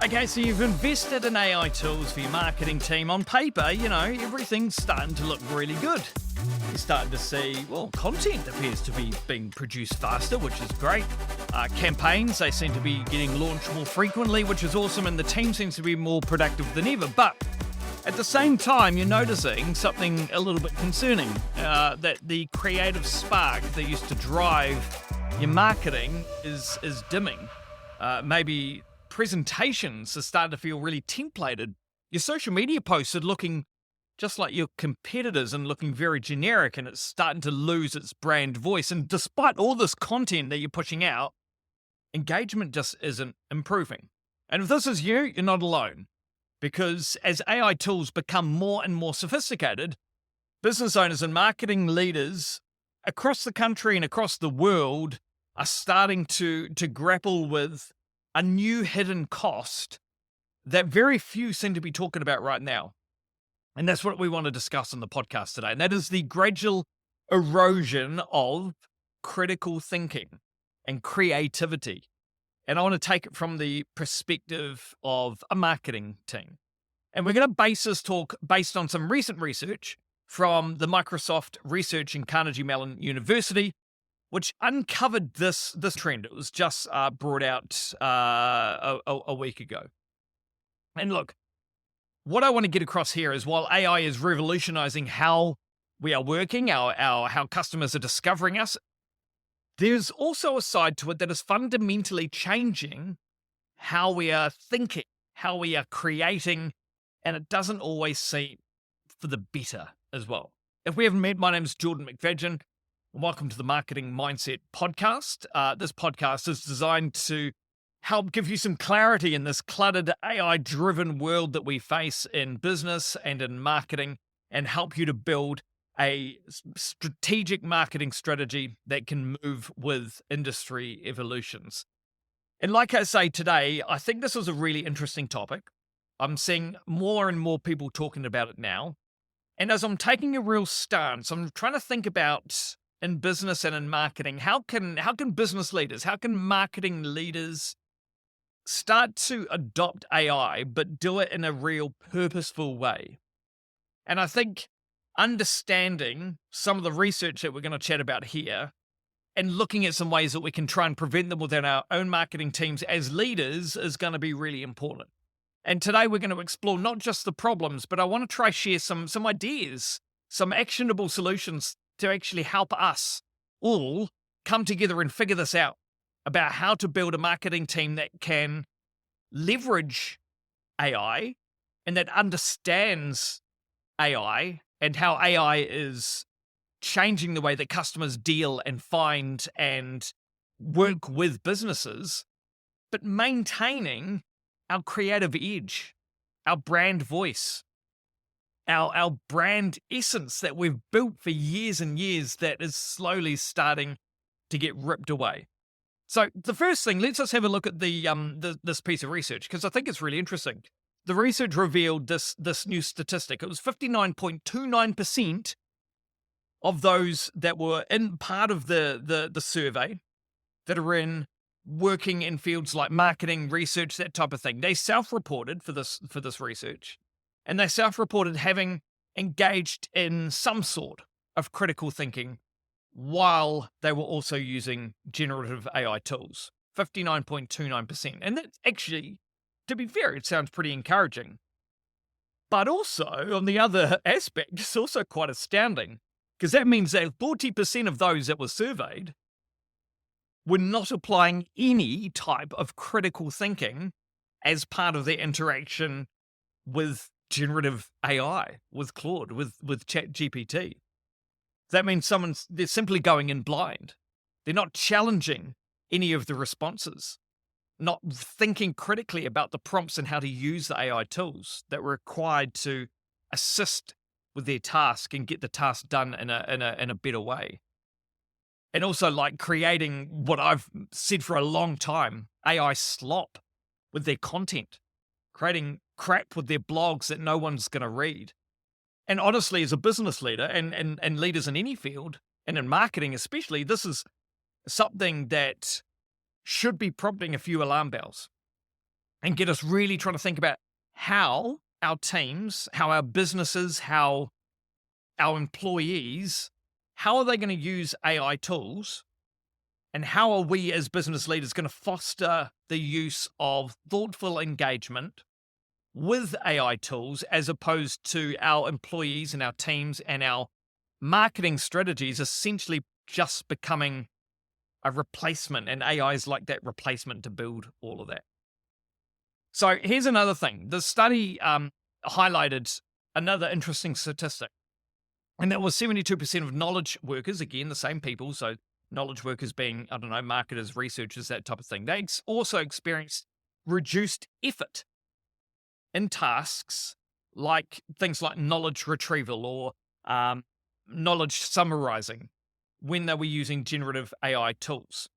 Okay, so you've invested in AI tools for your marketing team. On paper, everything's starting to look really good. You're starting to see, content appears to be being produced faster, which is great. Campaigns, they seem to be getting launched more frequently, which is awesome, and the team seems to be more productive than ever. But at the same time, you're noticing something a little bit concerning, that the creative spark that used to drive your marketing is dimming. Maybe presentations are starting to feel really templated. Your social media posts are looking just like your competitors and looking very generic, and it's starting to lose its brand voice. And despite all this content that you're pushing out, engagement just isn't improving. And if this is you, you're not alone. Because as AI tools become more and more sophisticated, business owners and marketing leaders across the country and across the world are starting to grapple with a new hidden cost that very few seem to be talking about right now. And that's what we want to discuss on the podcast today. And that is the gradual erosion of critical thinking and creativity. And I want to take it from the perspective of a marketing team. And we're going to base this talk based on some recent research from the Microsoft Research and Carnegie Mellon University, which uncovered this trend. It was just brought out a week ago. And look, what I want to get across here is while AI is revolutionizing how we are working, how customers are discovering us, there's also a side to it that is fundamentally changing how we are thinking, how we are creating, and it doesn't always seem for the better as well. If we haven't met, my name is Jordan McFadgen. Welcome to the Marketing Mindset Podcast. This podcast is designed to help give you some clarity in this cluttered AI-driven world that we face in business and in marketing, and help you to build a strategic marketing strategy that can move with industry evolutions. And like I say today, I think this is a really interesting topic. I'm seeing more and more people talking about it now. And as I'm taking a real stance, I'm trying to think about in business and in marketing, how can business leaders, how can marketing leaders start to adopt AI, but do it in a real purposeful way? And I think understanding some of the research that we're going to chat about here and looking at some ways that we can try and prevent them within our own marketing teams as leaders is going to be really important. And today we're going to explore not just the problems, but I want to try share some ideas, some actionable solutions to actually help us all come together and figure this out about how to build a marketing team that can leverage AI and that understands AI and how AI is changing the way that customers deal and find and work with businesses, but maintaining our creative edge, our brand voice, our brand essence that we've built for years and years that is slowly starting to get ripped away. So the first thing, let's just have a look at this piece of research, because I think it's really interesting. The research revealed this new statistic. It was 59.29% of those that were in part of the survey that are in working in fields like marketing, research, that type of thing. They self-reported for this research, and they self-reported having engaged in some sort of critical thinking while they were also using generative AI tools. 59.29%. And that actually, to be fair, it sounds pretty encouraging. But also, on the other aspect, it's also quite astounding, because that means that 40% of those that were surveyed were not applying any type of critical thinking as part of their interaction with generative AI, with Claude, with ChatGPT. That means they're simply going in blind. They're not challenging any of the responses, not thinking critically about the prompts and how to use the AI tools that were required to assist with their task and get the task done in a better way. And also like creating what I've said for a long time, AI slop with their content, creating crap with their blogs that no one's going to read. And honestly, as a business leader and leaders in any field, and in marketing especially, this is something that should be prompting a few alarm bells. and get us really trying to think about how our teams, how our businesses, how our employees, how are they going to use AI tools, and how are we as business leaders going to foster the use of thoughtful engagement with AI tools as opposed to our employees and our teams and our marketing strategies essentially just becoming a replacement, and AI is like that replacement to build all of that. So here's another thing. The study highlighted another interesting statistic, and that was 72% of knowledge workers, again, the same people, so knowledge workers being, I don't know, marketers, researchers, that type of thing. They also experienced reduced effort in tasks like things like knowledge retrieval or knowledge summarizing when they were using generative AI tools.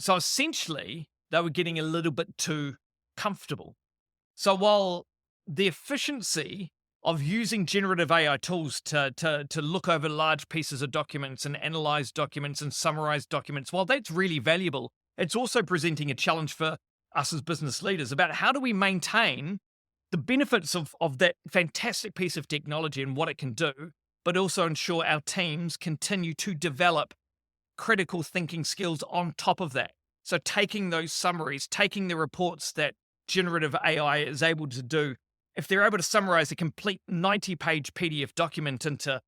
So essentially, they were getting a little bit too comfortable. So while the efficiency of using generative AI tools to look over large pieces of documents and analyze documents and summarize documents, while that's really valuable, it's also presenting a challenge for us as business leaders about how do we maintain the benefits of that fantastic piece of technology and what it can do, but also ensure our teams continue to develop critical thinking skills on top of that. So taking those summaries, taking the reports that generative AI is able to do, if they're able to summarize a complete 90-page PDF document into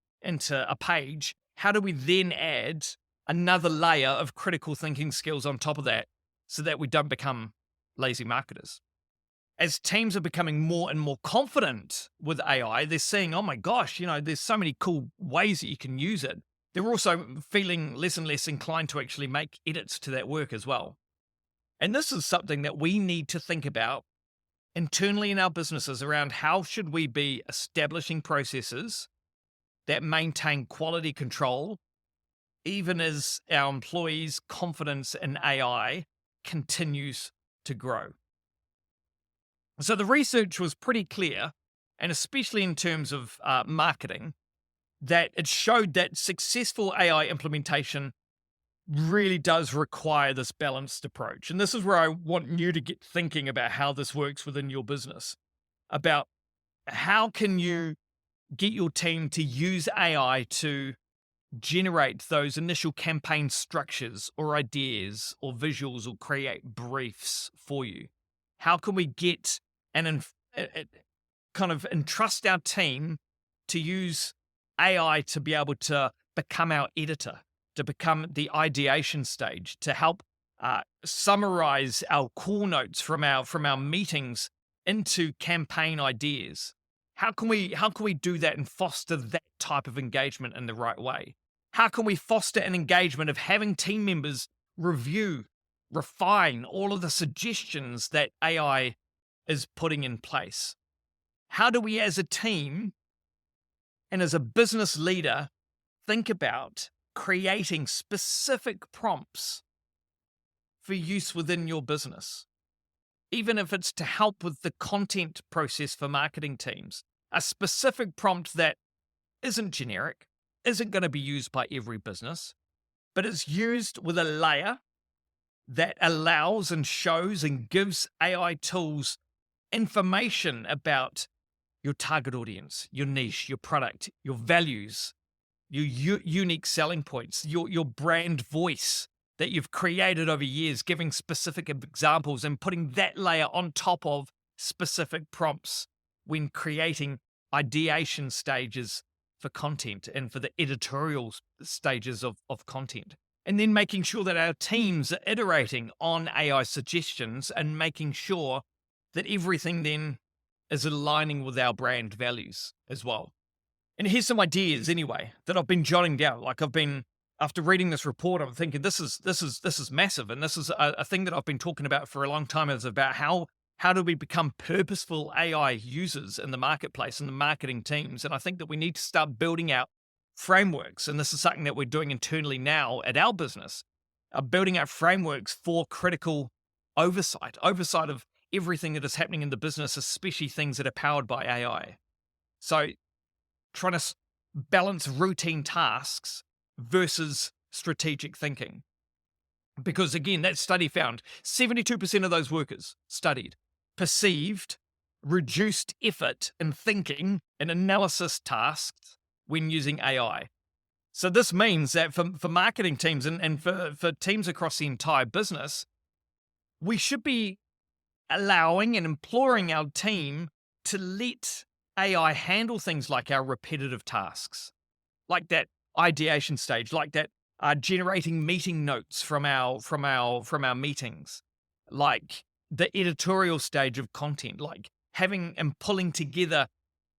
a page, how do we then add another layer of critical thinking skills on top of that so that we don't become lazy marketers? As teams are becoming more and more confident with AI, they're seeing, oh my gosh, there's so many cool ways that you can use it. They're also feeling less and less inclined to actually make edits to that work as well. And this is something that we need to think about internally in our businesses around how should we be establishing processes that maintain quality control, even as our employees' confidence in AI continues to grow. So the research was pretty clear, and especially in terms of marketing, that it showed that successful AI implementation really does require this balanced approach. And this is where I want you to get thinking about how this works within your business, about how can you get your team to use AI to generate those initial campaign structures or ideas or visuals or create briefs for you. How can we get and kind of entrust our team to use AI to be able to become our editor, to become the ideation stage, to help summarize our call notes from our meetings into campaign ideas? How can we do that and foster that type of engagement in the right way? How can we foster an engagement of having team members review, refine all of the suggestions that AI is putting in place? How do we as a team and as a business leader think about creating specific prompts for use within your business? Even if it's to help with the content process for marketing teams, a specific prompt that isn't generic, isn't going to be used by every business, but it's used with a layer that allows and shows and gives AI tools information about your target audience, your niche, your product, your values, your unique selling points, your brand voice that you've created over years, giving specific examples and putting that layer on top of specific prompts when creating ideation stages for content and for the editorial stages of content. And then making sure that our teams are iterating on AI suggestions and making sure that everything then is aligning with our brand values as well. And here's some ideas anyway that I've been jotting down. Like after reading this report, I'm thinking this is massive, and this is a thing that I've been talking about for a long time. Is about how do we become purposeful AI users in the marketplace and the marketing teams. And I think that we need to start building out frameworks, and this is something that we're doing internally now at our business, building out frameworks for critical oversight of everything that is happening in the business, especially things that are powered by AI. So trying to balance routine tasks versus strategic thinking. Because again, that study found 72% of those workers studied perceived reduced effort in thinking and analysis tasks when using AI. So this means that for marketing teams and for teams across the entire business, we should be allowing and imploring our team to let AI handle things like our repetitive tasks, like that ideation stage, like that generating meeting notes from our meetings, like the editorial stage of content, like having and pulling together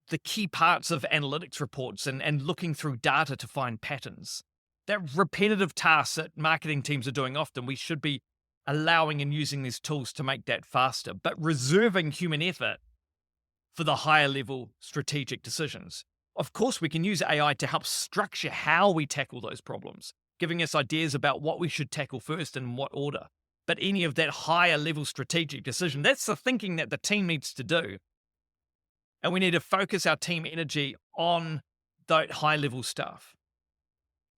the key parts of analytics reports and looking through data to find patterns. That repetitive tasks that marketing teams are doing often, we should be allowing and using these tools to make that faster, but reserving human effort for the higher level strategic decisions. Of course, we can use AI to help structure how we tackle those problems, giving us ideas about what we should tackle first and in what order. But any of that higher level strategic decision, that's the thinking that the team needs to do. And we need to focus our team energy on that high level stuff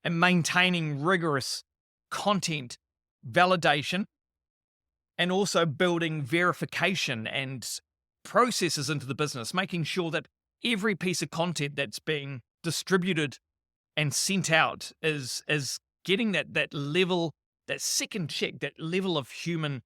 and maintaining rigorous content validation and also building verification and processes into the business, making sure that every piece of content that's being distributed and sent out is getting that level, that second check, that level of human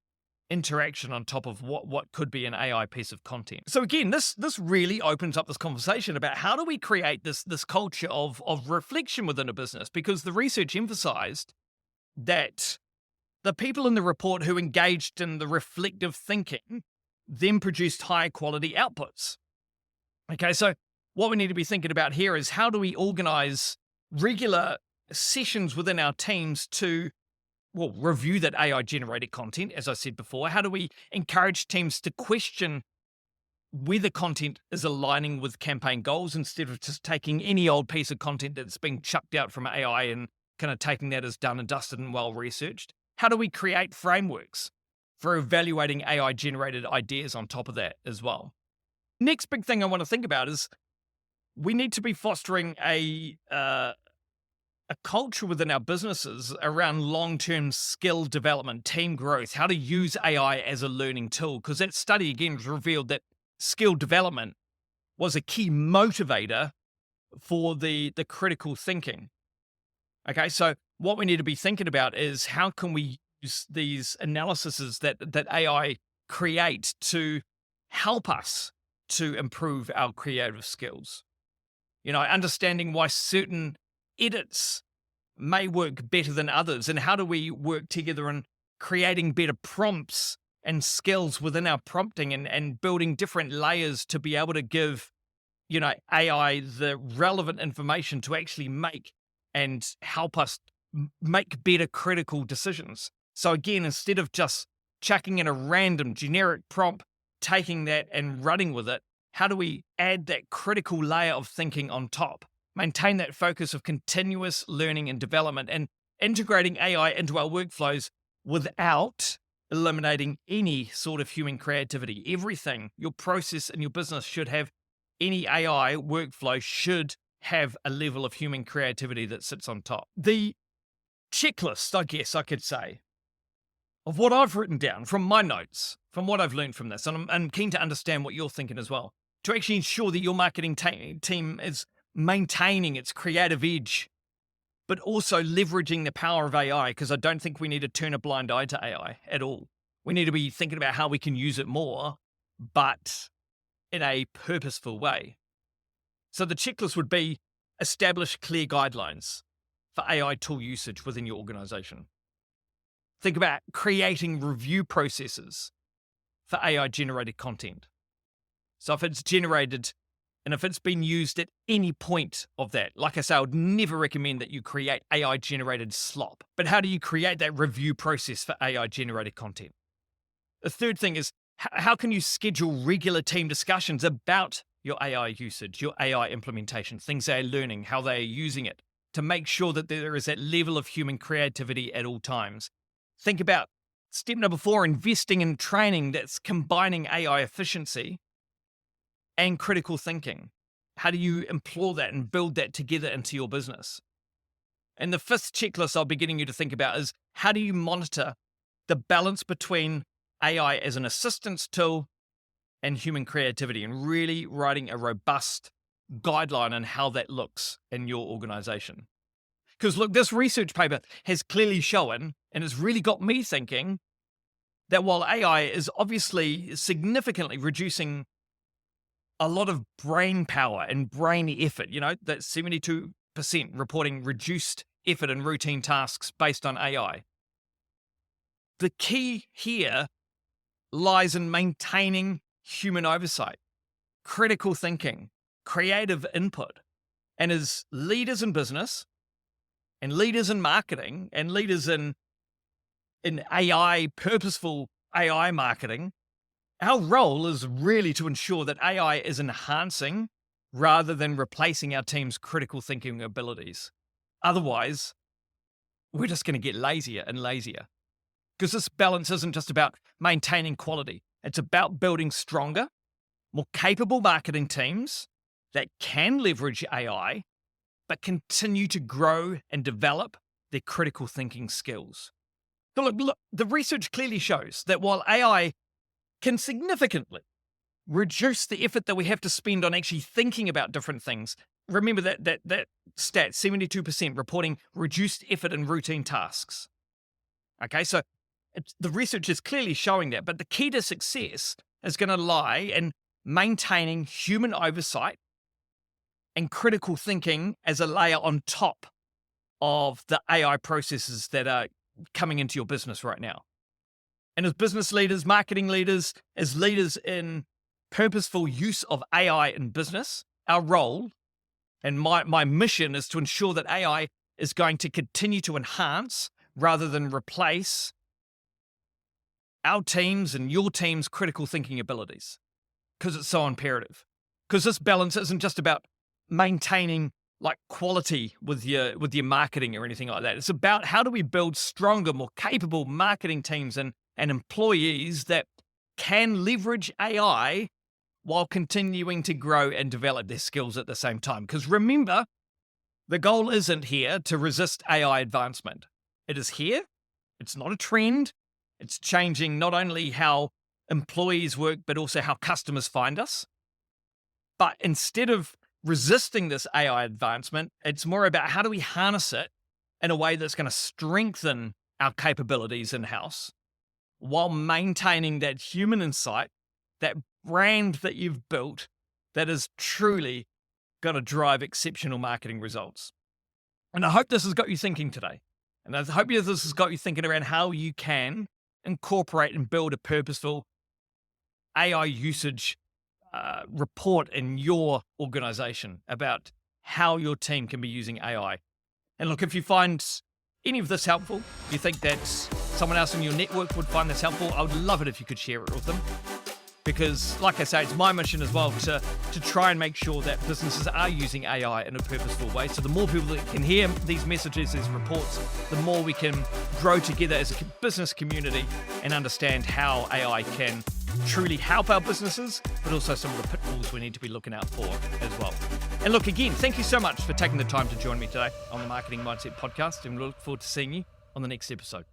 interaction on top of what could be an AI piece of content. So again, this really opens up this conversation about how do we create this culture of reflection within a business, because the research emphasized that the people in the report who engaged in the reflective thinking then produced higher quality outputs. Okay, so what we need to be thinking about here is how do we organize regular sessions within our teams to review that AI-generated content, as I said before. How do we encourage teams to question whether content is aligning with campaign goals instead of just taking any old piece of content that's being chucked out from AI and kind of taking that as done and dusted and well-researched? How do we create frameworks for evaluating AI-generated ideas on top of that as well? Next big thing I want to think about is we need to be fostering a culture within our businesses around long-term skill development, team growth, how to use AI as a learning tool. Because that study, again, revealed that skill development was a key motivator for the critical thinking. Okay, so what we need to be thinking about is how can we use these analyses that AI create to help us to improve our creative skills. You know, understanding why certain edits may work better than others, and how do we work together in creating better prompts and skills within our prompting and building different layers to be able to give, you know, AI the relevant information to actually make and help us make better critical decisions. So again, instead of just chucking in a random generic prompt, taking that and running with it, how do we add that critical layer of thinking on top? Maintain that focus of continuous learning and development and integrating AI into our workflows without eliminating any sort of human creativity. Everything, your process and your business should have, any AI workflow should have a level of human creativity that sits on top. The checklist, I guess I could say, of what I've written down from my notes, from what I've learned from this, and I'm keen to understand what you're thinking as well, to actually ensure that your marketing team is maintaining its creative edge, but also leveraging the power of AI, because I don't think we need to turn a blind eye to AI at all. We need to be thinking about how we can use it more, but in a purposeful way. So the checklist would be establish clear guidelines for AI tool usage within your organization. Think about creating review processes for AI-generated content. So if it's generated and if it's been used at any point of that, like I say, I would never recommend that you create AI-generated slop. But how do you create that review process for AI-generated content? The third thing is, how can you schedule regular team discussions about your AI usage, your AI implementation, things they're learning, how they're using it, to make sure that there is that level of human creativity at all times? Think about step number 4, investing in training that's combining AI efficiency and critical thinking. How do you employ that and build that together into your business? And the fifth checklist I'll be getting you to think about is how do you monitor the balance between AI as an assistance tool and human creativity, and really writing a robust guideline on how that looks in your organization. Because look, this research paper has clearly shown, and it's really got me thinking, that while AI is obviously significantly reducing a lot of brain power and brain effort, that 72% reporting reduced effort in routine tasks based on AI. The key here lies in maintaining human oversight, critical thinking, creative input. And as leaders in business and leaders in marketing and leaders in AI, purposeful AI marketing, our role is really to ensure that AI is enhancing rather than replacing our team's critical thinking abilities. Otherwise, we're just going to get lazier and lazier. Because this balance isn't just about maintaining quality. It's about building stronger, more capable marketing teams that can leverage AI, but continue to grow and develop their critical thinking skills. So look, the research clearly shows that while AI can significantly reduce the effort that we have to spend on actually thinking about different things, remember that stat, 72% reporting reduced effort in routine tasks. Okay, so the research is clearly showing that, but the key to success is going to lie in maintaining human oversight and critical thinking as a layer on top of the AI processes that are coming into your business right now. And as business leaders, marketing leaders, as leaders in purposeful use of AI in business, our role and my mission is to ensure that AI is going to continue to enhance rather than replace our teams and your team's critical thinking abilities, because it's so imperative. Because this balance isn't just about maintaining quality with your marketing or anything like that. It's about how do we build stronger, more capable marketing teams and employees that can leverage AI while continuing to grow and develop their skills at the same time. Because remember, the goal isn't here to resist AI advancement. It is here. It's not a trend. It's changing not only how employees work, but also how customers find us. But instead of resisting this AI advancement, it's more about how do we harness it in a way that's going to strengthen our capabilities in-house while maintaining that human insight, that brand that you've built that is truly going to drive exceptional marketing results. And I hope this has got you thinking today. And I hope this has got you thinking around how you can incorporate and build a purposeful AI usage report in your organization about how your team can be using AI. And look, if you find any of this helpful, you think that someone else in your network would find this helpful, I would love it if you could share it with them. Because, like I say, it's my mission as well to try and make sure that businesses are using AI in a purposeful way. So the more people that can hear these messages, these reports, the more we can grow together as a business community and understand how AI can truly help our businesses, but also some of the pitfalls we need to be looking out for as well. And look, again, thank you so much for taking the time to join me today on the Marketing Mindset Podcast, and we look forward to seeing you on the next episode.